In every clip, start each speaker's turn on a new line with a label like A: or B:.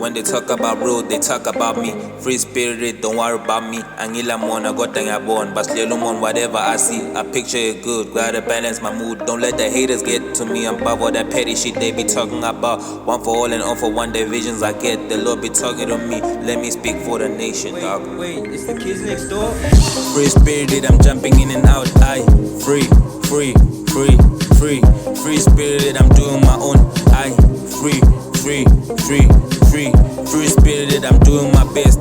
A: When they talk about road, they talk about me. Free spirit, don't worry about me. Angila mona, got born. But on whatever I see, I picture it good. Gotta balance my mood. Don't let the haters get to me. I'm above all that petty shit they be talking about. One for all and all for one, the visions I get. The Lord be talking to me. Let me speak for the nation, dog.
B: Wait, it's the kids next door?
A: Free spirited, I'm jumping in and out. Free, free, free, free, free spirited, I'm doing my own. Free, free, free, free, free spirited, I'm doing my best.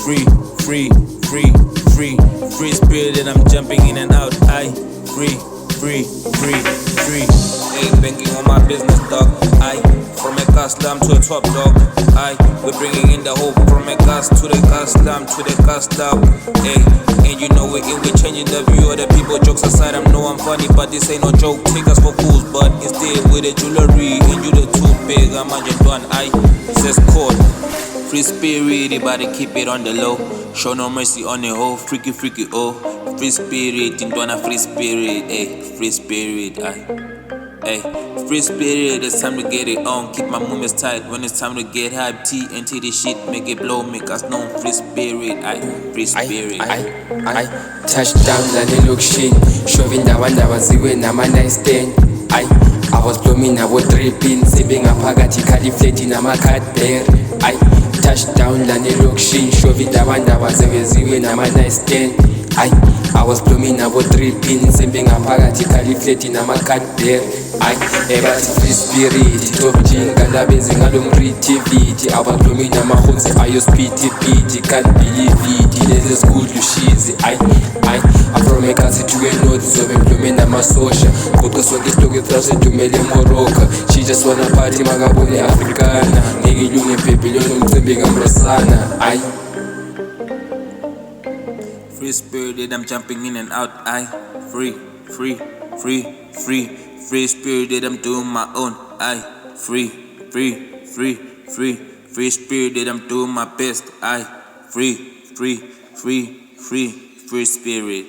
A: Free, free, free, free, free spirited, I'm jumping in and out. Free, free, free, free. Hey, banking on my business, dog. From a gas lamb to a top dog. We're bringing in the hope from a gas to the gas lamb to the gas lamb. Hey, and you know it, we're changing the view of the people. Jokes aside, I know I'm funny, but this ain't no joke. Take us for fools, but instead with the jewelry and you the too big. I'm just done. Says code. Free spirit, everybody keep it on the low. Show no mercy on the whole. Freaky, freaky, oh. Free spirit, into a free spirit, free spirit, Hey, free spirit, it's time to get it on. Keep my movements tight when it's time to get hype. TNT this shit, make it blow, make us known. Free spirit, free spirit.
C: Touchdown la nelokishini shovinda wanda waziwe nama nice ten. I was blooming abo 3 pins sebengaphakathi khali flat nama cadbury. Touchdown la nelokishini shovinda wanda waziwe nama nice ten. I was blooming abo 3 pins sebengaphakathi khali flat nama cadbury. Ebathi free spirit top jinga labenze ngalo creativity. I was blooming amahunzi ayo speedy, can't believe it. Lezi school lushizi I'm from a country to a north, so I'm blooming amasosha. Kodwa sonke isitoko thrase dumele Morocco. She just wanna party magabone Africana. Ngikilunge Babylon umcimbi ngamrosana.
A: Free spirited, I'm jumping in and out. Free, free, free, free, free spirited, I'm doing my own. Free, free, free, free, free spirited, I'm doing my best. Free, free, free, free, free spirit.